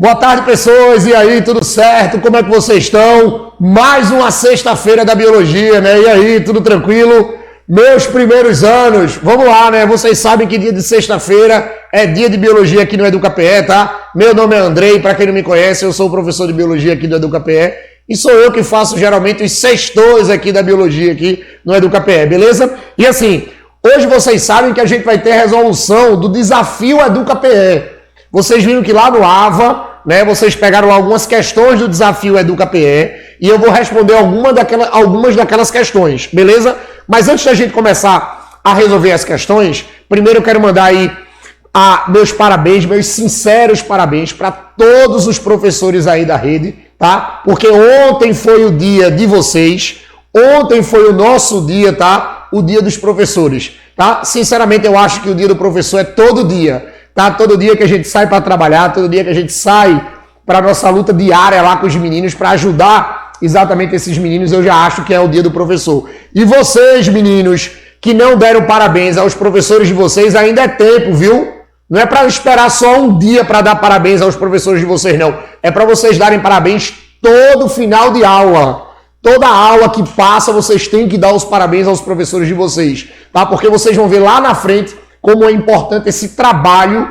Boa tarde, pessoas. E aí, tudo certo? Como é que vocês estão? Mais uma sexta-feira da biologia, né? E aí, tudo tranquilo? Meus primeiros anos. Vamos lá, né? Vocês sabem que dia de sexta-feira é dia de biologia aqui no EducaPE, tá? Meu nome é Andrei, para quem não me conhece, eu sou o professor de biologia aqui do EducaPE e sou eu que faço geralmente os sextores aqui da biologia aqui no EducaPE, beleza? E assim, hoje vocês sabem que a gente vai ter a resolução do desafio EducaPE. Vocês viram que lá no AVA, né, vocês pegaram algumas questões do desafio EducaPE e eu vou responder algumas daquelas questões, beleza? Mas antes da gente começar a resolver as questões, primeiro eu quero mandar aí meus parabéns, meus sinceros parabéns para todos os professores aí da rede, tá? Porque ontem foi o dia de vocês, ontem foi o nosso dia, tá? O dia dos professores, tá? Sinceramente eu acho que o dia do professor é todo dia, tá? Todo dia que a gente sai para trabalhar, todo dia que a gente sai para nossa luta diária lá com os meninos para ajudar exatamente esses meninos, eu já acho que é o dia do professor. E vocês, meninos, que não deram parabéns aos professores de vocês, ainda é tempo, viu? Não é para esperar só um dia para dar parabéns aos professores de vocês, não. É para vocês darem parabéns todo final de aula. Toda aula que passa, vocês têm que dar os parabéns aos professores de vocês, tá? Porque vocês vão ver lá na frente como é importante esse trabalho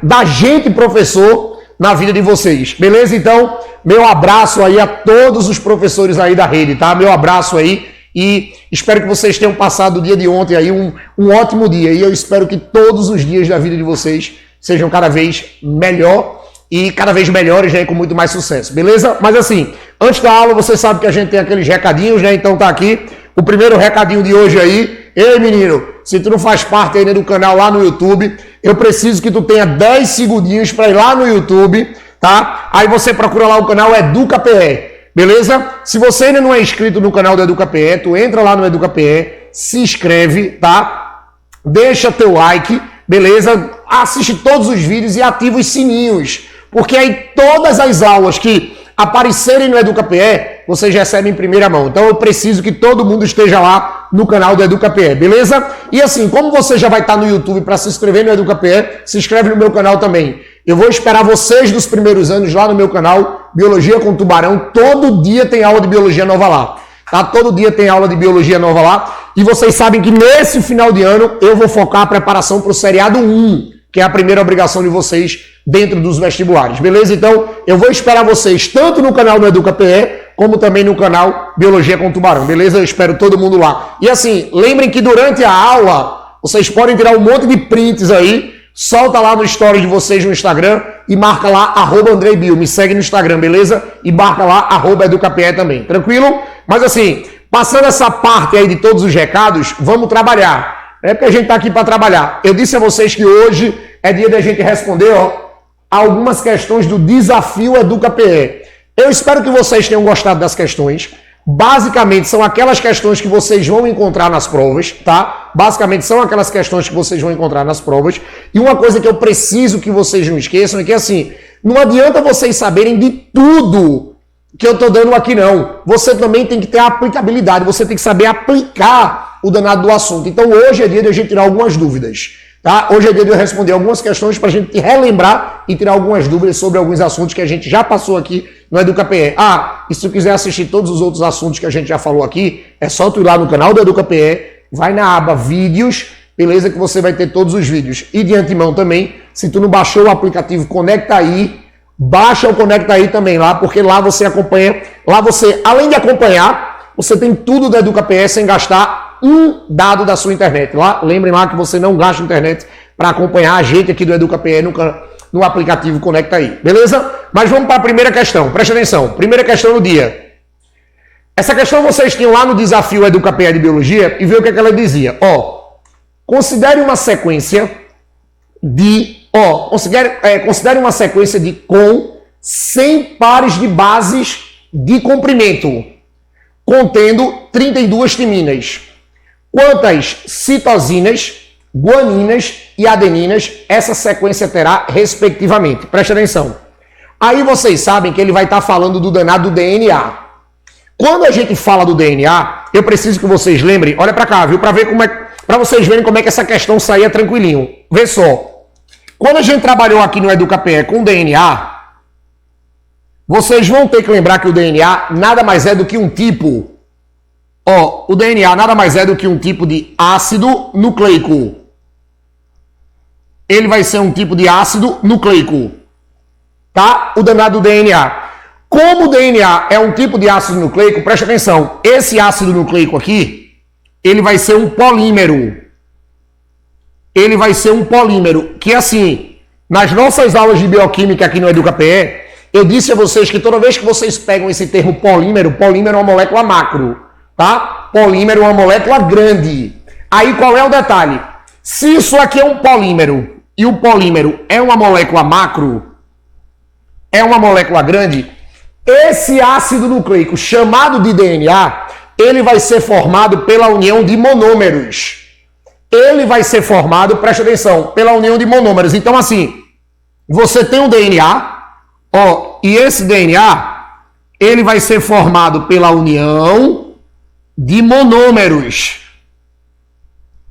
da gente, professor, na vida de vocês, beleza? Então, meu abraço aí a todos os professores aí da rede, tá? Meu abraço aí e espero que vocês tenham passado o dia de ontem aí um ótimo dia e eu espero que todos os dias da vida de vocês sejam cada vez melhor e cada vez melhores, né? Com muito mais sucesso, beleza? Mas assim, antes da aula, você sabe que a gente tem aqueles recadinhos, né? Então tá aqui o primeiro recadinho de hoje aí. Ei, menino, se tu não faz parte ainda do canal lá no YouTube, eu preciso que tu tenha 10 segundinhos para ir lá no YouTube, tá? Aí você procura lá o canal EducaPE, beleza? Se você ainda não é inscrito no canal do EducaPE, tu entra lá no EducaPE, se inscreve, tá? Deixa teu like, beleza? Assiste todos os vídeos e ativa os sininhos, porque aí todas as aulas que aparecerem no EducaPE, vocês recebem em primeira mão. Então eu preciso que todo mundo esteja lá no canal do EducaPE, beleza? E assim, como você já vai estar no YouTube para se inscrever no EducaPE, se inscreve no meu canal também. Eu vou esperar vocês dos primeiros anos lá no meu canal, Biologia com Tubarão. Todo dia tem aula de biologia nova lá, tá? Todo dia tem aula de biologia nova lá. E vocês sabem que nesse final de ano eu vou focar a preparação para o seriado 1, que é a primeira obrigação de vocês dentro dos vestibulares, beleza? Então, eu vou esperar vocês tanto no canal do EducaPE, como também no canal Biologia com Tubarão, beleza? Eu espero todo mundo lá. E assim, lembrem que durante a aula, vocês podem tirar um monte de prints aí, solta lá no story de vocês no Instagram e marca lá @AndreiBio, me segue no Instagram, beleza? E marca lá @EducaPE também, tranquilo? Mas assim, passando essa parte aí de todos os recados, vamos trabalhar. É porque a gente tá aqui para trabalhar. Eu disse a vocês que hoje é dia da gente responder, algumas questões do desafio EducaPE. Eu espero que vocês tenham gostado das questões. Basicamente, são aquelas questões que vocês vão encontrar nas provas, tá? Basicamente, são aquelas questões que vocês vão encontrar nas provas. E uma coisa que eu preciso que vocês não esqueçam é que, assim, não adianta vocês saberem de tudo que eu tô dando aqui, não. Você também tem que ter a aplicabilidade, você tem que saber aplicar o danado do assunto. Então, hoje é dia de a gente tirar algumas dúvidas. Tá? Hoje é dia de eu responder algumas questões para a gente relembrar e tirar algumas dúvidas sobre alguns assuntos que a gente já passou aqui no EducaPE. E se tu quiser assistir todos os outros assuntos que a gente já falou aqui, é só tu ir lá no canal do EducaPE, vai na aba Vídeos, beleza? Que você vai ter todos os vídeos. E de antemão também, se tu não baixou o aplicativo Conecta Aí, baixa o Conecta Aí também lá, porque lá você acompanha, lá você, além de acompanhar, você tem tudo do EducaPE sem gastar um dado da sua internet. Lá, lembrem lá que você não gasta internet para acompanhar a gente aqui do EducaPE no aplicativo Conecta Aí, beleza? Mas vamos para a primeira questão, presta atenção. Primeira questão do dia. Essa questão vocês tinham lá no desafio EducaPE de Biologia e viu o que ela dizia. Considere uma sequência considere uma sequência com 100 pares de bases de comprimento, contendo 32 timinas. Quantas citosinas, guaninas e adeninas essa sequência terá, respectivamente? Presta atenção. Aí vocês sabem que ele vai estar falando do danado do DNA. Quando a gente fala do DNA, eu preciso que vocês lembrem, olha para cá, viu? Para vocês verem como é que essa questão saía tranquilinho. Vê só. Quando a gente trabalhou aqui no EducaPE com DNA, vocês vão ter que lembrar que o DNA nada mais é do que um tipo. O DNA nada mais é do que um tipo de ácido nucleico. Ele vai ser um tipo de ácido nucleico. Tá? O danado do DNA. Como o DNA é um tipo de ácido nucleico, preste atenção. Esse ácido nucleico aqui, ele vai ser um polímero. Ele vai ser um polímero. Que assim, nas nossas aulas de bioquímica aqui no EducaPE, eu disse a vocês que toda vez que vocês pegam esse termo polímero, polímero é uma molécula macro. Tá? Polímero é uma molécula grande. Aí qual é o detalhe? Se isso aqui é um polímero e o polímero é uma molécula macro, é uma molécula grande, esse ácido nucleico chamado de DNA, ele vai ser formado pela união de monômeros. Ele vai ser formado, preste atenção, pela união de monômeros. Então assim, você tem um DNA, e esse DNA, ele vai ser formado pela união de monômeros.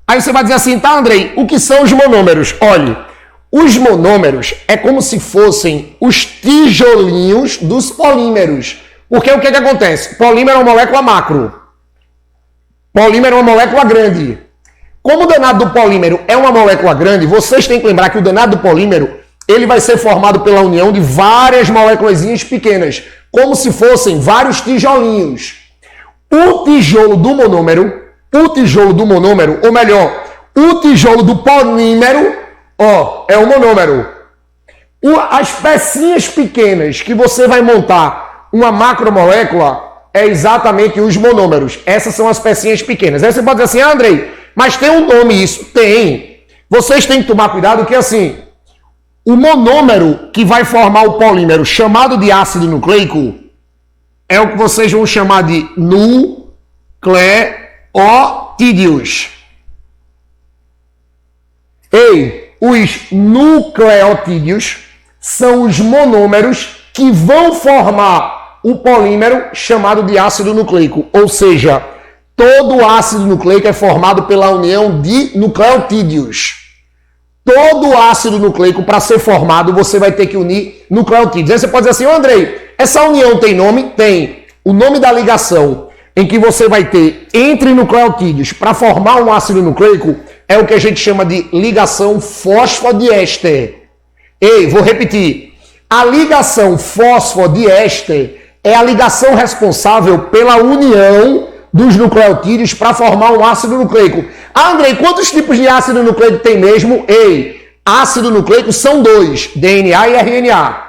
Aí você vai dizer assim, tá, Andrei, o que são os monômeros? Olhe, os monômeros é como se fossem os tijolinhos dos polímeros. Porque o que acontece? Polímero é uma molécula macro. Polímero é uma molécula grande. Como o danado do polímero é uma molécula grande, vocês têm que lembrar que o danado do polímero, ele vai ser formado pela união de várias moléculazinhas pequenas, como se fossem vários tijolinhos. O tijolo do monômero, ou melhor, o tijolo do polímero, é o monômero. As pecinhas pequenas que você vai montar uma macromolécula é exatamente os monômeros. Essas são as pecinhas pequenas. Aí você pode dizer assim, Andrei, mas tem um nome isso? Tem. Vocês têm que tomar cuidado que assim, o monômero que vai formar o polímero chamado de ácido nucleico é o que vocês vão chamar de nucleotídeos. Os nucleotídeos são os monômeros que vão formar o polímero chamado de ácido nucleico. Ou seja, todo ácido nucleico é formado pela união de nucleotídeos. Todo ácido nucleico, para ser formado, você vai ter que unir nucleotídeos. Aí você pode dizer assim, Andrei, essa união tem nome? Tem. O nome da ligação em que você vai ter entre nucleotídeos para formar um ácido nucleico é o que a gente chama de ligação fosfodiéster. Vou repetir. A ligação fosfodiéster é a ligação responsável pela união dos nucleotídeos para formar um ácido nucleico. Andrei, quantos tipos de ácido nucleico tem mesmo? Ácido nucleico são 2, DNA e RNA.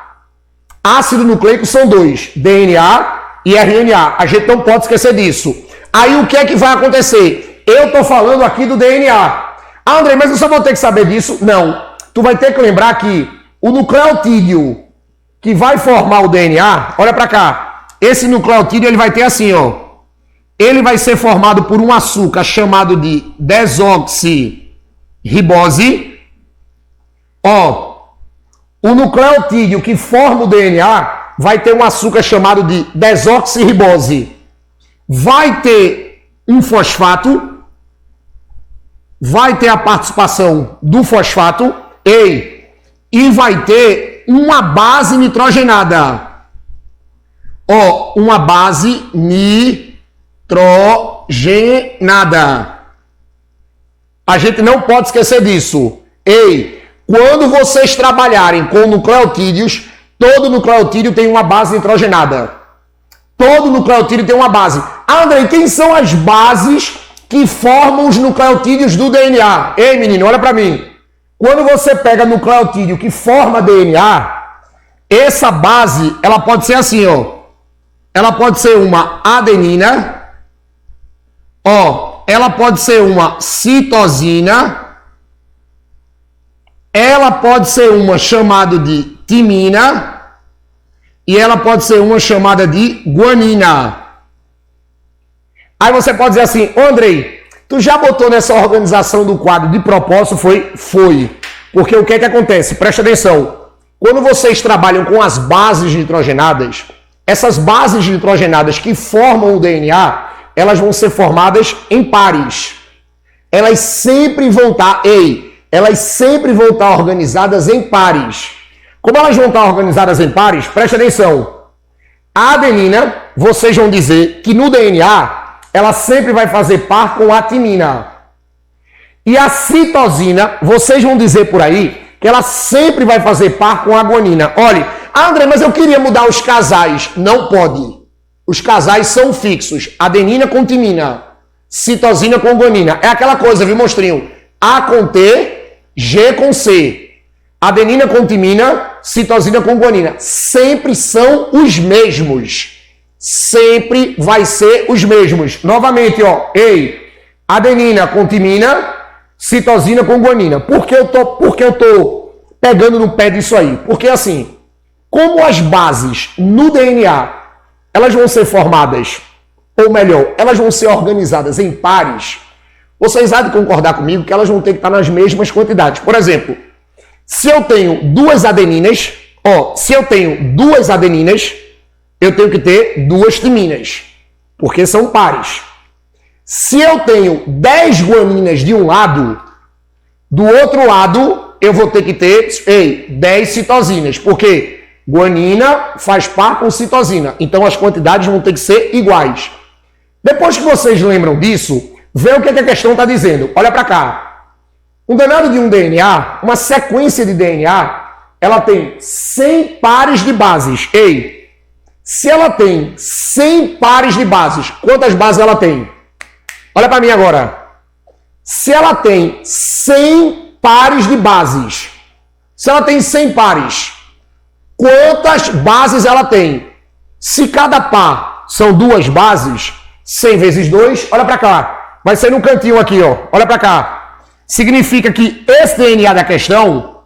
Ácido nucleico são 2, DNA e RNA. A gente não pode esquecer disso. Aí o que é que vai acontecer? Eu estou falando aqui do DNA. Andrei, mas eu só vou ter que saber disso? Não. Tu vai ter que lembrar que o nucleotídeo que vai formar o DNA, olha para cá. Esse nucleotídeo ele vai ter assim, ele vai ser formado por um açúcar chamado de desoxirribose. O nucleotídeo que forma o DNA vai ter um açúcar chamado de desoxirribose. Vai ter um fosfato, vai ter a participação do fosfato, e vai ter uma base nitrogenada. Uma base nitrogenada. A gente não pode esquecer disso. Quando vocês trabalharem com nucleotídeos, todo nucleotídeo tem uma base nitrogenada. Todo nucleotídeo tem uma base. Andrei, quem são as bases que formam os nucleotídeos do DNA? Menino, olha para mim. Quando você pega nucleotídeo que forma DNA, essa base, ela pode ser assim, Ela pode ser uma adenina, ela pode ser uma citosina, ela pode ser uma chamada de timina e ela pode ser uma chamada de guanina. Aí você pode dizer assim, Andrei, tu já botou nessa organização do quadro de propósito? Foi. Porque o que é que acontece? Presta atenção. Quando vocês trabalham com as bases nitrogenadas, essas bases nitrogenadas que formam o DNA, elas vão ser formadas em pares. Elas sempre vão estar, organizadas em pares. Como elas vão estar organizadas em pares, presta atenção. A adenina, vocês vão dizer que no DNA, ela sempre vai fazer par com a timina. E a citosina, vocês vão dizer por aí que ela sempre vai fazer par com a guanina. Olha, André, mas eu queria mudar os casais. Não pode. Os casais são fixos. Adenina com timina. Citosina com guanina. É aquela coisa, viu, monstrinho? A com T, G com C. Adenina com timina, citosina com guanina. Sempre são os mesmos. Sempre vai ser os mesmos. Novamente, ó. Ei, adenina com timina, citosina com guanina. Por que eu tô pegando no pé disso aí? Porque assim, como as bases no DNA, elas vão ser formadas, ou melhor, elas vão ser organizadas em pares, vocês há de concordar comigo que elas vão ter que estar nas mesmas quantidades. Por exemplo, se eu tenho duas adeninas, eu tenho que ter duas timinas, porque são pares. Se eu tenho 10 guaninas de um lado, do outro lado eu vou ter que ter 10 citosinas, porque guanina faz par com citosina, então as quantidades vão ter que ser iguais. Depois que vocês lembram disso, vê o que a questão está dizendo. Olha para cá. Um danado de um DNA, uma sequência de DNA, ela tem 100 pares de bases. Ei, se ela tem 100 pares de bases, quantas bases ela tem? Olha para mim agora. Se ela tem 100 pares de bases, se ela tem 100 pares, quantas bases ela tem? Se cada par são duas bases, 100 vezes 2, olha para cá. Vai ser no cantinho aqui, ó. Olha para cá. Significa que esse DNA da questão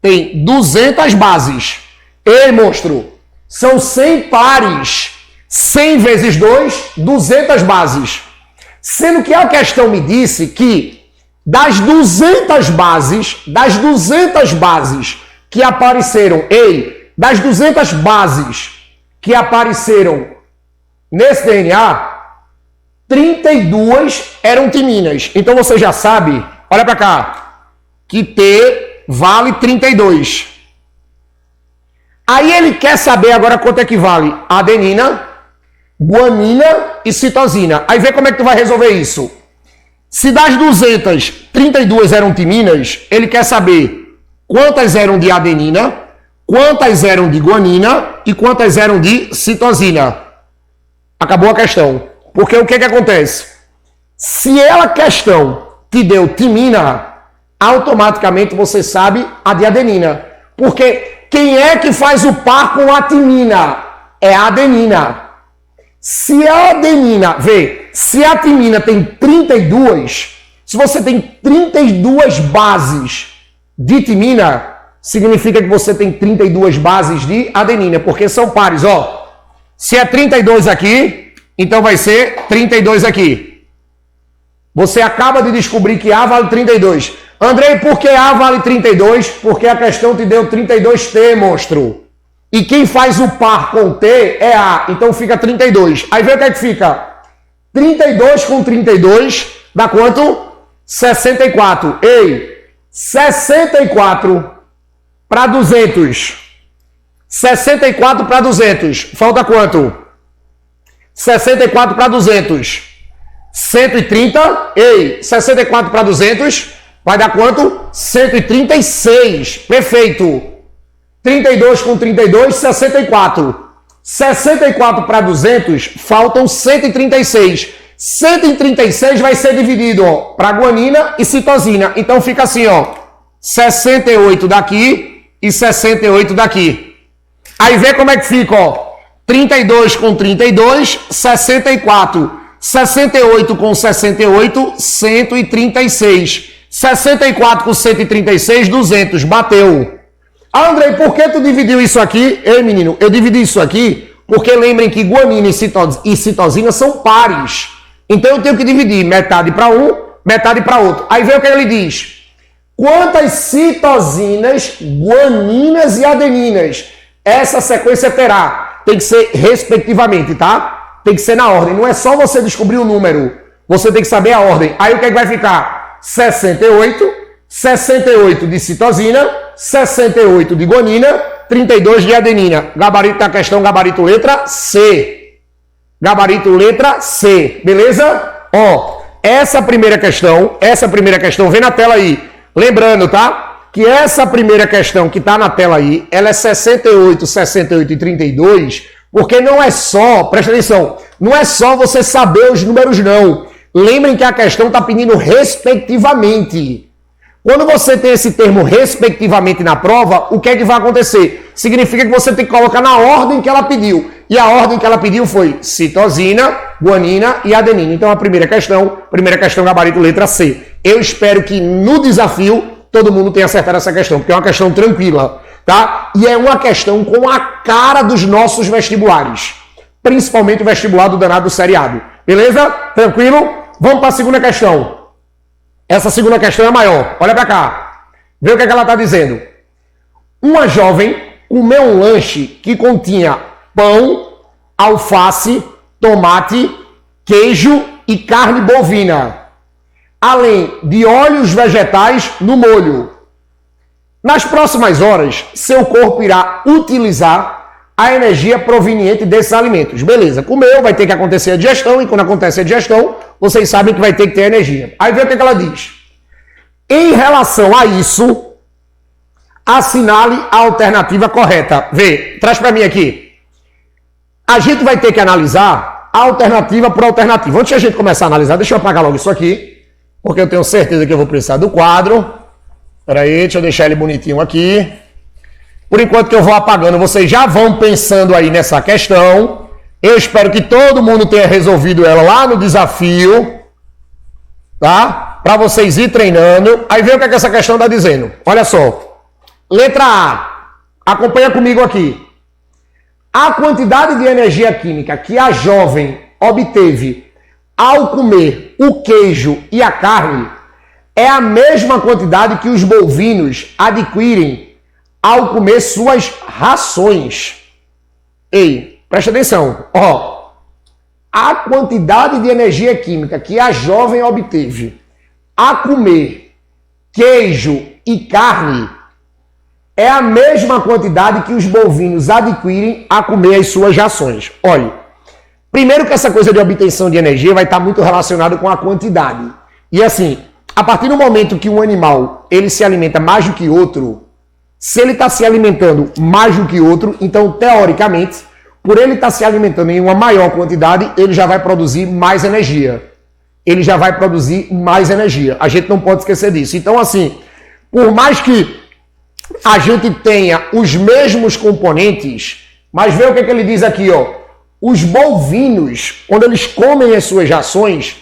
tem 200 bases. Ei, monstro, são 100 pares. 100 vezes 2, 200 bases. Sendo que a questão me disse que das 200 bases que apareceram, das 200 bases que apareceram nesse DNA, 32 eram timinas. Então você já sabe, olha para cá, que T vale 32. Aí ele quer saber agora quanto é que vale adenina, guanina e citosina. Aí vê como é que tu vai resolver isso. Se das 200, 32 eram timinas, ele quer saber quantas eram de adenina, quantas eram de guanina e quantas eram de citosina. Acabou a questão. Porque o que acontece? Se a questão te deu timina, automaticamente você sabe a de adenina. Porque quem é que faz o par com a timina? É a adenina. Se a adenina, se a timina tem 32, se você tem 32 bases de timina, significa que você tem 32 bases de adenina, porque são pares, ó. Se é 32 aqui, então vai ser 32 aqui. Você acaba de descobrir que A vale 32. Andrei, por que A vale 32? Porque a questão te deu 32T, monstro. E quem faz o par com T é A. Então fica 32. Aí vê o que é que fica. 32 com 32 dá quanto? 64. Ei, 64 para 200. 64 para 200. Falta quanto? 64 para 200. 130. Ei, 64 para 200 vai dar quanto? 136. Perfeito. 32 com 32, 64. 64 para 200, faltam 136. 136 vai ser dividido para guanina e citosina. Então fica assim, ó. 68 daqui e 68 daqui. Aí vê como é que fica, ó. 32 com 32, 64. 68 com 68, 136. 64 com 136, 200. Bateu. Andrei, por que tu dividiu isso aqui? Ei, menino, eu dividi isso aqui porque lembrem que guanina e citosina são pares. Então eu tenho que dividir metade para um, metade para outro. Aí vem o que ele diz. Quantas citosinas, guaninas e adeninas essa sequência terá? Tem que ser respectivamente, tá? Tem que ser na ordem. Não é só você descobrir o número. Você tem que saber a ordem. Aí o que é que vai ficar? 68, 68 de citosina, 68 de guanina 32 de adenina. Gabarito da questão, gabarito letra C. Gabarito letra C, beleza? Ó, essa primeira questão, vem na tela aí. Lembrando, tá? Que essa primeira questão que tá na tela aí, ela é 68, 68 e 32, porque não é só, presta atenção, não é só você saber os números não. Lembrem que a questão tá pedindo respectivamente. Quando você tem esse termo respectivamente na prova, o que é que vai acontecer? Significa que você tem que colocar na ordem que ela pediu. E a ordem que ela pediu foi citosina, guanina e adenina. Então a primeira questão gabarito letra C. Eu espero que no desafio todo mundo tenha acertado essa questão, porque é uma questão tranquila, tá? E é uma questão com a cara dos nossos vestibulares. Principalmente o vestibular do danado do seriado. Beleza? Tranquilo? Vamos para a segunda questão. Essa segunda questão é maior. Olha para cá. Vê o que ela está dizendo. Uma jovem comeu um lanche que continha pão, alface, tomate, queijo e carne bovina, além de óleos vegetais no molho. Nas próximas horas, seu corpo irá utilizar a energia proveniente desses alimentos. Beleza, comeu, vai ter que acontecer a digestão, e quando acontece a digestão, vocês sabem que vai ter que ter energia. Aí vê o que ela diz. Em relação a isso, assinale a alternativa correta. Vê, traz para mim aqui. A gente vai ter que analisar a alternativa por alternativa. Antes de a gente começar a analisar, deixa eu apagar logo isso aqui, porque eu tenho certeza que eu vou precisar do quadro. Espera aí, deixa eu deixar ele bonitinho aqui. Por enquanto que eu vou apagando, vocês já vão pensando aí nessa questão. Eu espero que todo mundo tenha resolvido ela lá no desafio, tá? Para vocês ir treinando. Aí vê o que essa questão está dizendo. Olha só. Letra A. Acompanha comigo aqui. A quantidade de energia química que a jovem obteve ao comer o queijo e a carne é a mesma quantidade que os bovinos adquirem ao comer suas rações. Ei, presta atenção. Ó, a quantidade de energia química que a jovem obteve a comer queijo e carne é a mesma quantidade que os bovinos adquirem a comer as suas rações. Olha, primeiro que essa coisa de obtenção de energia vai estar muito relacionada com a quantidade. E assim, a partir do momento que um animal ele se alimenta mais do que outro, se ele está se alimentando mais do que outro, então, teoricamente, por ele estar se alimentando em uma maior quantidade, ele já vai produzir mais energia. Ele já vai produzir mais energia. A gente não pode esquecer disso. Então, assim, por mais que a gente tenha os mesmos componentes, mas vê o que ele diz aqui, ó. Os bovinos, quando eles comem as suas rações,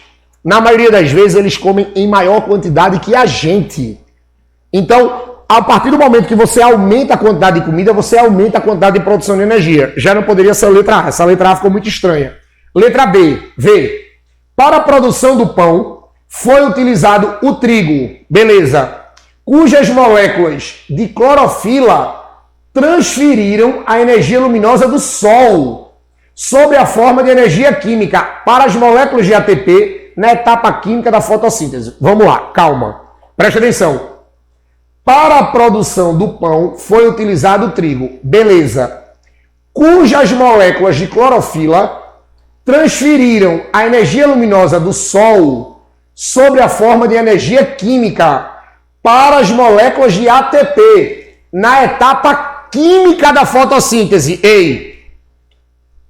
na maioria das vezes eles comem em maior quantidade que a gente. Então, a partir do momento que você aumenta a quantidade de comida, você aumenta a quantidade de produção de energia. Já não poderia ser a letra A. Essa letra A ficou muito estranha. Letra B, vê. Para a produção do pão, foi utilizado o trigo, beleza, cujas moléculas de clorofila transferiram a energia luminosa do Sol sob a forma de energia química para as moléculas de ATP na etapa química da fotossíntese. Vamos lá, calma. Presta atenção. Para a produção do pão foi utilizado o trigo, beleza, cujas moléculas de clorofila transferiram a energia luminosa do Sol sobre a forma de energia química para as moléculas de ATP na etapa química da fotossíntese. Ei,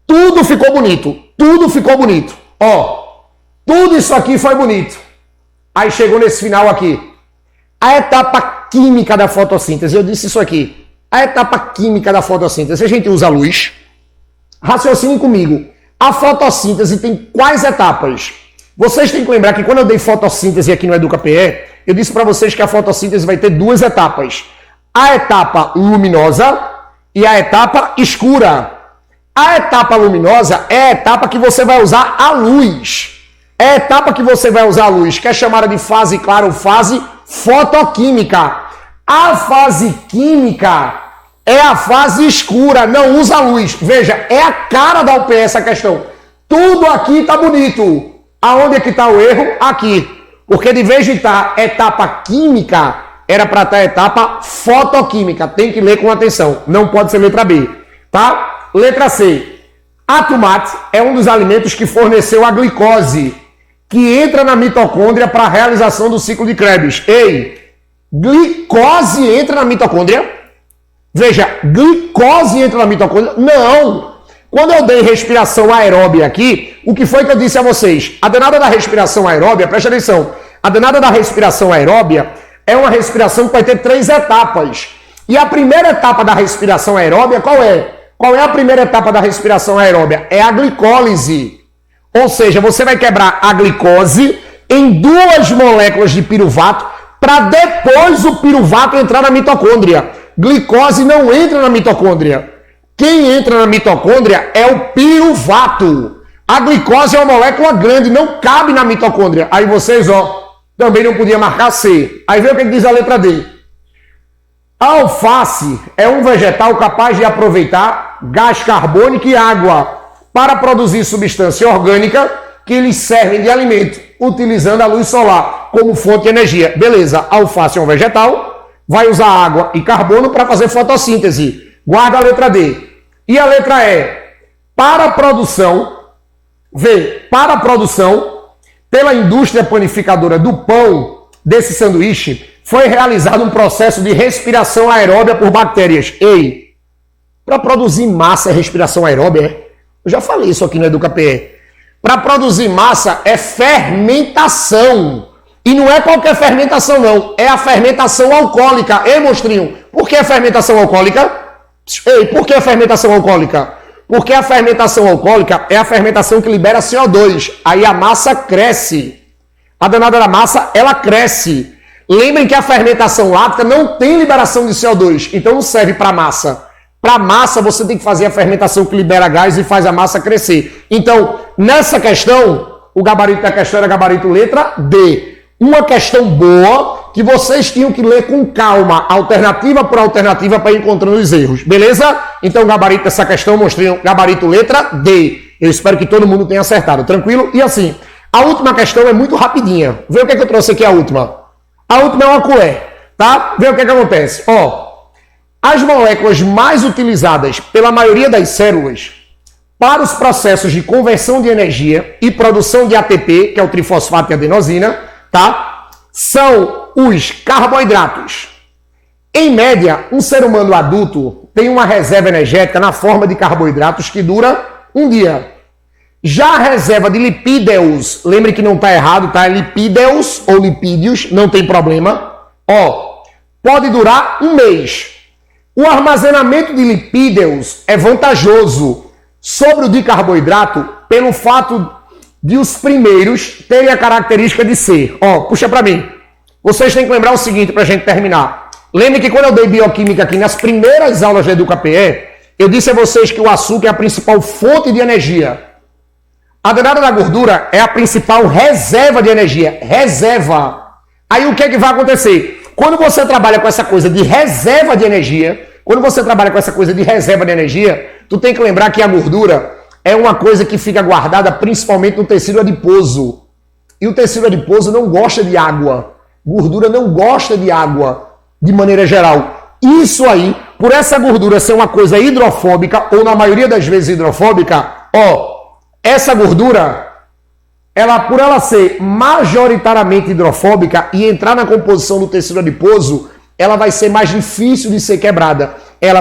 tudo ficou bonito, tudo ficou bonito. Ó, tudo isso aqui foi bonito. Aí chegou nesse final aqui. A etapa química da fotossíntese, eu disse isso aqui. A etapa química da fotossíntese, a gente usa a luz. Raciocinem comigo. A fotossíntese tem quais etapas? Vocês têm que lembrar que quando eu dei fotossíntese aqui no EducaPE, eu disse para vocês que a fotossíntese vai ter duas etapas. A etapa luminosa e a etapa escura. A etapa luminosa é a etapa que você vai usar a luz. É a etapa que você vai usar a luz, que é chamada de fase clara ou fase fotoquímica. A fase química é a fase escura, não usa luz. Veja, é a cara da UPE essa questão. Tudo aqui está bonito. Aonde é que está o erro? Aqui. Porque de vez de estar etapa química, era para estar a etapa fotoquímica. Tem que ler com atenção. Não pode ser letra B, tá? Letra C. A tomate é um dos alimentos que forneceu a glicose, que entra na mitocôndria para a realização do ciclo de Krebs. Ei, glicose entra na mitocôndria? Veja, glicose entra na mitocôndria? Não! Quando eu dei respiração aeróbia aqui, o que foi que eu disse a vocês? A danada da respiração aeróbia, preste atenção, a danada da respiração aeróbia é uma respiração que vai ter 3 etapas. E a primeira etapa da respiração aeróbia, qual é? Qual é a primeira etapa da respiração aeróbia? É a glicólise. Ou seja, você vai quebrar a glicose em 2 moléculas de piruvato para depois o piruvato entrar na mitocôndria. Glicose não entra na mitocôndria. Quem entra na mitocôndria é o piruvato. A glicose é uma molécula grande, não cabe na mitocôndria. Aí vocês, também não podia marcar C. Aí vê o que diz a letra D. A alface é um vegetal capaz de aproveitar gás carbônico e água para produzir substância orgânica que lhes servem de alimento, utilizando a luz solar como fonte de energia. Beleza, a alface é um vegetal, vai usar água e carbono para fazer fotossíntese. Guarda a letra D. E a letra E. Para a produção, para a produção, pela indústria panificadora do pão, desse sanduíche, foi realizado um processo de respiração aeróbia por bactérias. Ei, para produzir massa é respiração aeróbia? Eu já falei isso aqui no EducaPE. Para produzir massa é fermentação. E não é qualquer fermentação, não. É a fermentação alcoólica. Ei, monstrinho, por que a fermentação alcoólica? Ei, por que a fermentação alcoólica? Porque a fermentação alcoólica é a fermentação que libera CO2. Aí a massa cresce. A danada da massa, ela cresce. Lembrem que a fermentação láctea não tem liberação de CO2. Então não serve para massa. Para massa, você tem que fazer a fermentação que libera gás e faz a massa crescer. Então, nessa questão, o gabarito da questão era gabarito letra D. Uma questão boa que vocês tinham que ler com calma, alternativa por alternativa, para ir encontrando os erros. Beleza? Então, gabarito dessa questão, mostrei gabarito letra D. Eu espero que todo mundo tenha acertado. Tranquilo? E assim, a última questão é muito rapidinha. Vê o que eu trouxe aqui, a última. A última é uma colher, tá? Vê o que acontece. As moléculas mais utilizadas pela maioria das células para os processos de conversão de energia e produção de ATP, que é o trifosfato e adenosina, tá? São os carboidratos. Em média, um ser humano adulto tem uma reserva energética na forma de carboidratos que dura um dia. Já a reserva de lipídeos, lembre que não está errado, tá? Lipídeos ou lipídios, não tem problema. Pode durar um mês. O armazenamento de lipídeos é vantajoso sobre o de carboidrato pelo fato de os primeiros terem a característica de ser. Puxa para mim. Vocês têm que lembrar o seguinte para a gente terminar. Lembre que quando eu dei bioquímica aqui nas primeiras aulas do EducaPE, eu disse a vocês que o açúcar é a principal fonte de energia. A danada da gordura é a principal reserva de energia. Reserva. Aí o que é que vai acontecer? Quando você trabalha com essa coisa de reserva de energia, tu tem que lembrar que a gordura é uma coisa que fica guardada principalmente no tecido adiposo. E o tecido adiposo não gosta de água. Gordura não gosta de água, de maneira geral. Isso aí, por essa gordura ser uma coisa hidrofóbica, ou na maioria das vezes hidrofóbica, essa gordura, por ela ser majoritariamente hidrofóbica e entrar na composição do tecido adiposo, ela vai ser mais difícil de ser quebrada.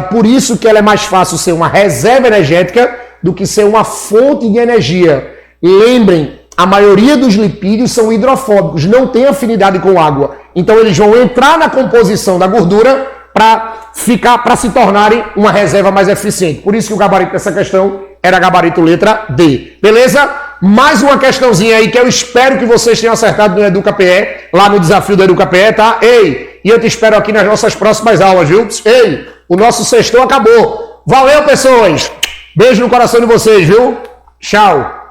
Por isso que ela é mais fácil ser uma reserva energética do que ser uma fonte de energia. Lembrem, a maioria dos lipídios são hidrofóbicos, não tem afinidade com água. Então eles vão entrar na composição da gordura para se tornarem uma reserva mais eficiente. Por isso que o gabarito dessa questão era gabarito letra D. Beleza? Mais uma questãozinha aí que eu espero que vocês tenham acertado no EducaPE, lá no desafio do EducaPE, tá? Ei, e eu te espero aqui nas nossas próximas aulas, viu? Ei, o nosso sextou acabou. Valeu, pessoas! Beijo no coração de vocês, viu? Tchau!